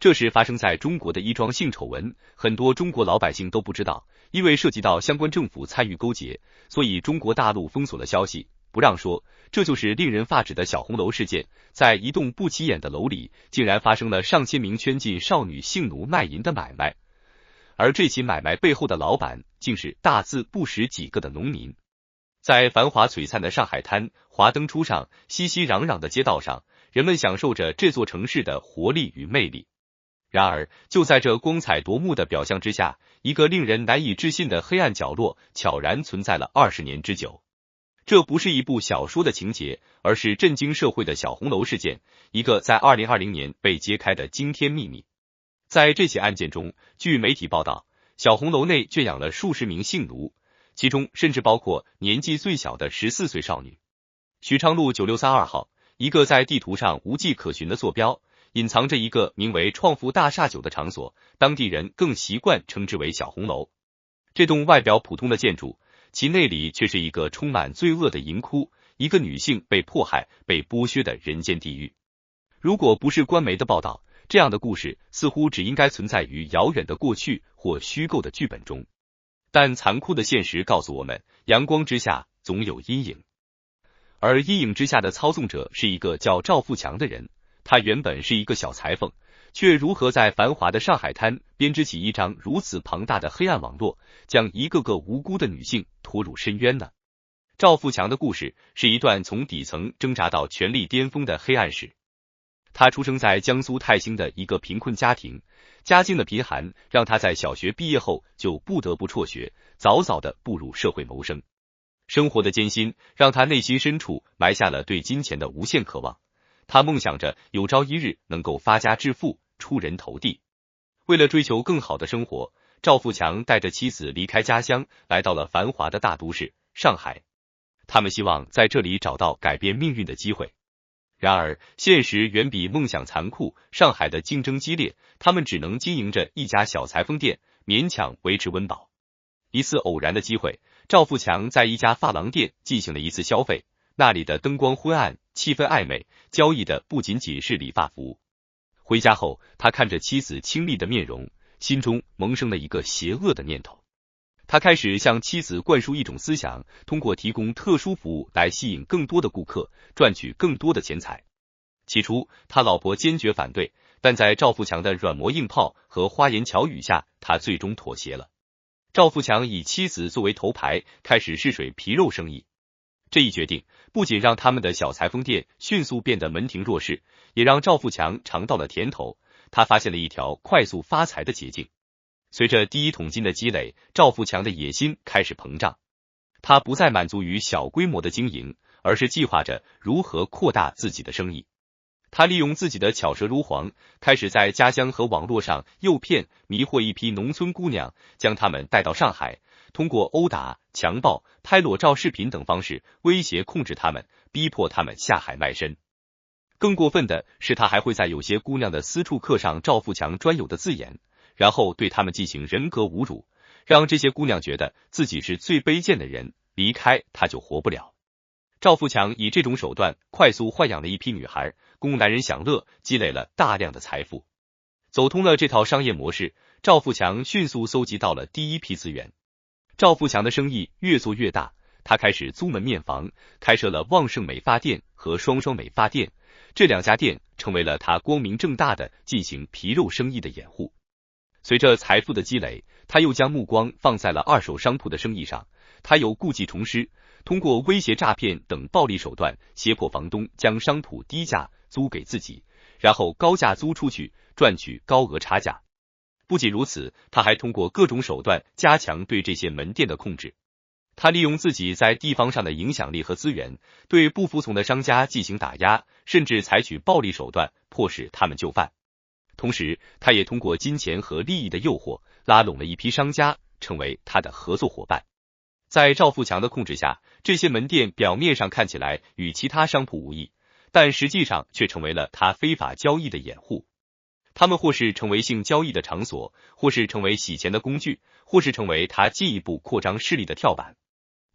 这是发生在中国的一桩性丑闻，很多中国老百姓都不知道，因为涉及到相关政府参与勾结，所以中国大陆封锁了消息，不让说。这就是令人发指的小红楼事件，在一栋不起眼的楼里，竟然发生了上千名圈禁少女性奴卖淫的买卖，而这起买卖背后的老板，竟是大字不识几个的农民。在繁华璀璨的上海滩，华灯初上，熙熙攘攘的街道上，人们享受着这座城市的活力与魅力。然而，就在这光彩夺目的表象之下，一个令人难以置信的黑暗角落悄然存在了20年之久。这不是一部小说的情节，而是震惊社会的小红楼事件，一个在2020年被揭开的惊天秘密。在这起案件中，据媒体报道，小红楼内圈养了数十名性奴，其中甚至包括年纪最小的14岁少女。许昌路9632号，一个在地图上无迹可寻的坐标，隐藏着一个名为创福大厦9的场所，当地人更习惯称之为小红楼。这栋外表普通的建筑，其内里却是一个充满罪恶的淫窟，一个女性被迫害、被剥削的人间地狱。如果不是官媒的报道，这样的故事似乎只应该存在于遥远的过去或虚构的剧本中。但残酷的现实告诉我们，阳光之下总有阴影。而阴影之下的操纵者是一个叫赵富强的人，他原本是一个小裁缝，却如何在繁华的上海滩编织起一张如此庞大的黑暗网络，将一个个无辜的女性拖入深渊呢？赵富强的故事是一段从底层挣扎到权力巅峰的黑暗史。他出生在江苏泰兴的一个贫困家庭，家境的贫寒让他在小学毕业后就不得不辍学，早早的步入社会谋生。生活的艰辛让他内心深处埋下了对金钱的无限渴望，他梦想着有朝一日能够发家致富，出人头地。为了追求更好的生活，赵富强带着妻子离开家乡，来到了繁华的大都市上海。他们希望在这里找到改变命运的机会。然而，现实远比梦想残酷，上海的竞争激烈，他们只能经营着一家小裁缝店，勉强维持温饱。一次偶然的机会，赵富强在一家发廊店进行了一次消费，那里的灯光昏暗，气氛暧昧，交易的不仅仅是理发服。回家后，他看着妻子清丽的面容，心中萌生了一个邪恶的念头。他开始向妻子灌输一种思想，通过提供特殊服务来吸引更多的顾客，赚取更多的钱财。起初，他老婆坚决反对，但在赵富强的软磨硬泡和花言巧语下，他最终妥协了。赵富强以妻子作为头牌，开始试水皮肉生意。这一决定不仅让他们的小裁缝店迅速变得门庭若市，也让赵富强尝到了甜头。他发现了一条快速发财的捷径。随着第一桶金的积累，赵富强的野心开始膨胀。他不再满足于小规模的经营，而是计划着如何扩大自己的生意。他利用自己的巧舌如簧，开始在家乡和网络上诱骗、迷惑一批农村姑娘，将她们带到上海，通过殴打、强暴、拍裸照视频等方式威胁控制她们，逼迫她们下海卖身。更过分的是，他还会在有些姑娘的私处刻上赵富强专有的字眼，然后对她们进行人格侮辱，让这些姑娘觉得自己是最卑贱的人，离开他就活不了。赵富强以这种手段快速豢养了一批女孩，供男人享乐，积累了大量的财富。走通了这套商业模式，赵富强迅速搜集到了第一批资源。赵富强的生意越做越大，他开始租门面房，开设了旺盛美发店和双双美发店，这两家店成为了他光明正大的进行皮肉生意的掩护。随着财富的积累，他又将目光放在了二手商铺的生意上。他有故技重施，通过威胁、诈骗等暴力手段，胁迫房东将商铺低价租给自己，然后高价租出去，赚取高额差价。不仅如此，他还通过各种手段加强对这些门店的控制。他利用自己在地方上的影响力和资源，对不服从的商家进行打压，甚至采取暴力手段迫使他们就范。同时，他也通过金钱和利益的诱惑，拉拢了一批商家，成为他的合作伙伴。在赵富强的控制下，这些门店表面上看起来与其他商铺无异，但实际上却成为了他非法交易的掩护。他们或是成为性交易的场所，或是成为洗钱的工具，或是成为他进一步扩张势力的跳板。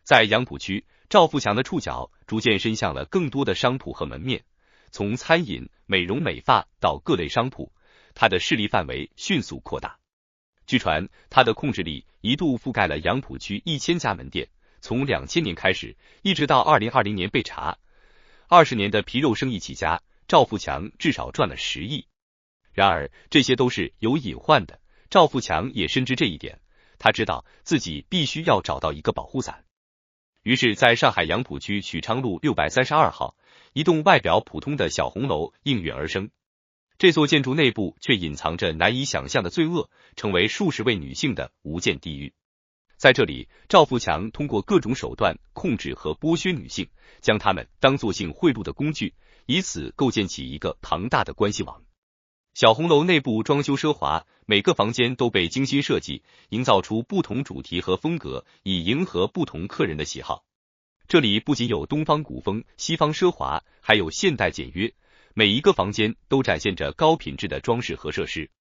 在杨浦区，赵富强的触角逐渐伸向了更多的商铺和门面，从餐饮、美容美发到各类商铺，他的势力范围迅速扩大。据传，他的控制力一度覆盖了杨浦区1000家门店，从2000年开始，一直到2020年被查。20年的皮肉生意起家，赵富强至少赚了10亿。然而，这些都是有隐患的，赵富强也深知这一点，他知道自己必须要找到一个保护伞。于是，在上海杨浦区许昌路632号，一栋外表普通的小红楼应运而生。这座建筑内部却隐藏着难以想象的罪恶，成为数十位女性的无间地狱。在这里，赵富强通过各种手段控制和剥削女性，将她们当作性贿赂的工具，以此构建起一个庞大的关系网。小红楼内部装修奢华，每个房间都被精心设计，营造出不同主题和风格，以迎合不同客人的喜好。这里不仅有东方古风、西方奢华，还有现代简约，每一个房间都展现着高品质的装饰和设施。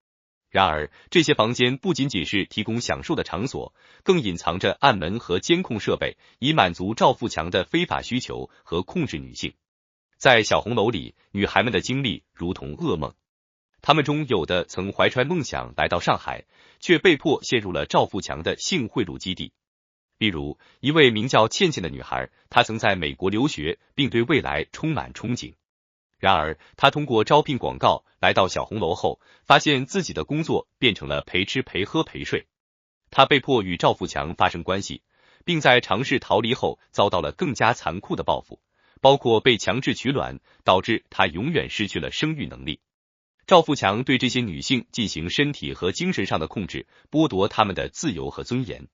然而，这些房间不仅仅是提供享受的场所，更隐藏着暗门和监控设备，以满足赵富强的非法需求和控制女性。在小红楼里，女孩们的经历如同噩梦。她们中有的曾怀揣梦想来到上海，却被迫陷入了赵富强的性贿赂基地。例如，一位名叫倩倩的女孩，她曾在美国留学，并对未来充满憧憬。然而，她通过招聘广告来到小红楼后，发现自己的工作变成了陪吃陪喝陪睡。她被迫与赵富强发生关系，并在尝试逃离后遭到了更加残酷的报复，包括被强制取卵，导致她永远失去了生育能力。赵富强对这些女性进行身体和精神上的控制，剥夺她们的自由和尊严。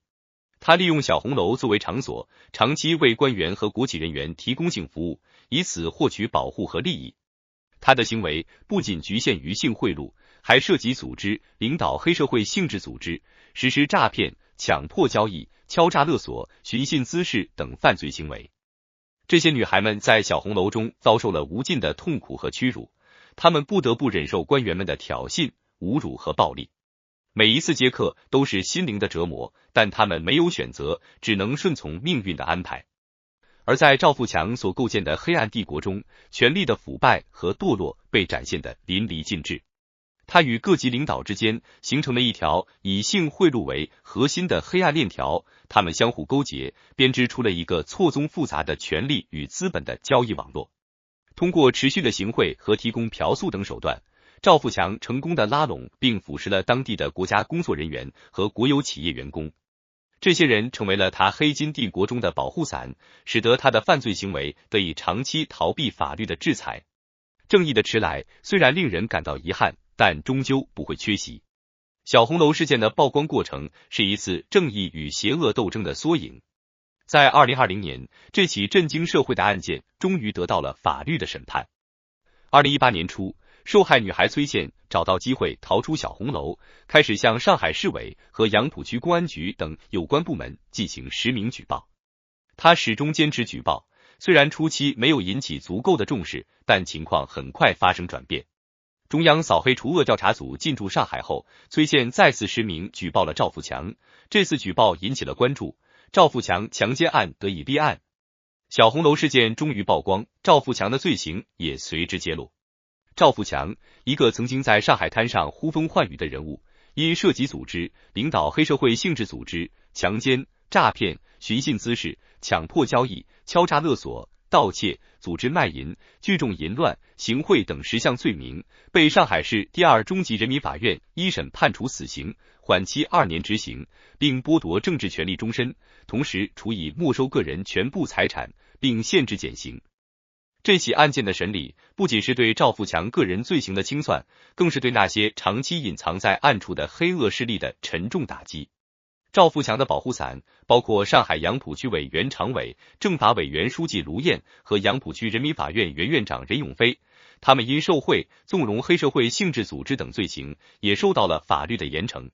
他利用小红楼作为场所，长期为官员和国企人员提供性服务，以此获取保护和利益。他的行为不仅局限于性贿赂，还涉及组织、领导黑社会性质组织，实施诈骗、强迫交易、敲诈勒索、寻衅滋事等犯罪行为。这些女孩们在小红楼中遭受了无尽的痛苦和屈辱，她们不得不忍受官员们的挑衅、侮辱和暴力。每一次接客都是心灵的折磨，但他们没有选择，只能顺从命运的安排。而在赵富强所构建的黑暗帝国中，权力的腐败和堕落被展现得淋漓尽致。他与各级领导之间形成了一条以性贿赂为核心的黑暗链条，他们相互勾结，编织出了一个错综复杂的权力与资本的交易网络。通过持续的行贿和提供嫖宿等手段，赵富强成功的拉拢并腐蚀了当地的国家工作人员和国有企业员工，这些人成为了他黑金帝国中的保护伞，使得他的犯罪行为得以长期逃避法律的制裁。正义的迟来虽然令人感到遗憾，但终究不会缺席。小红楼事件的曝光过程是一次正义与邪恶斗争的缩影。在2020年，这起震惊社会的案件终于得到了法律的审判。2018年初，受害女孩崔倩找到机会逃出小红楼，开始向上海市委和杨浦区公安局等有关部门进行实名举报。她始终坚持举报，虽然初期没有引起足够的重视，但情况很快发生转变。中央扫黑除恶调查组进驻上海后，崔倩再次实名举报了赵富强，这次举报引起了关注，赵富强强奸案得以立案。小红楼事件终于曝光，赵富强的罪行也随之揭露。赵富强，一个曾经在上海滩上呼风唤雨的人物，因涉及组织、领导黑社会性质组织、强奸、诈骗、寻衅滋事、强迫交易、敲诈勒索、盗窃、组织卖淫、聚众淫乱、行贿等10项罪名，被上海市第2中级人民法院一审判处死刑，缓期2年执行，并剥夺政治权利终身，同时处以没收个人全部财产，并限制减刑。这起案件的审理不仅是对赵富强个人罪行的清算，更是对那些长期隐藏在暗处的黑恶势力的沉重打击。赵富强的保护伞包括上海杨浦区委原常委、政法委员书记卢燕和杨浦区人民法院原院长任永飞，他们因受贿、纵容黑社会性质组织等罪行，也受到了法律的严惩。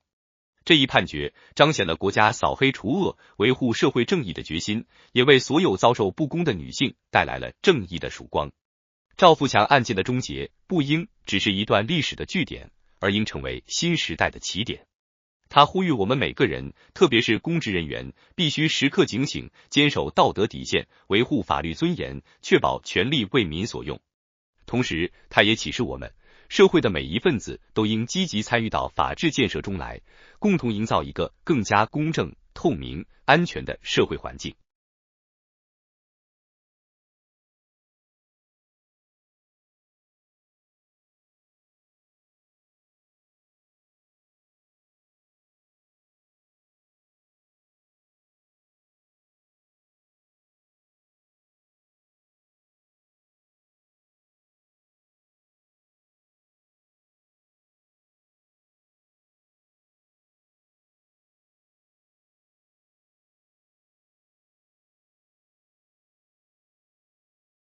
这一判决彰显了国家扫黑除恶、维护社会正义的决心，也为所有遭受不公的女性带来了正义的曙光。赵富强案件的终结不应只是一段历史的句点，而应成为新时代的起点。他呼吁我们每个人，特别是公职人员，必须时刻警醒，坚守道德底线，维护法律尊严，确保权力为民所用。同时，他也启示我们，社会的每一份子都应积极参与到法治建设中来，共同营造一个更加公正、透明、安全的社会环境。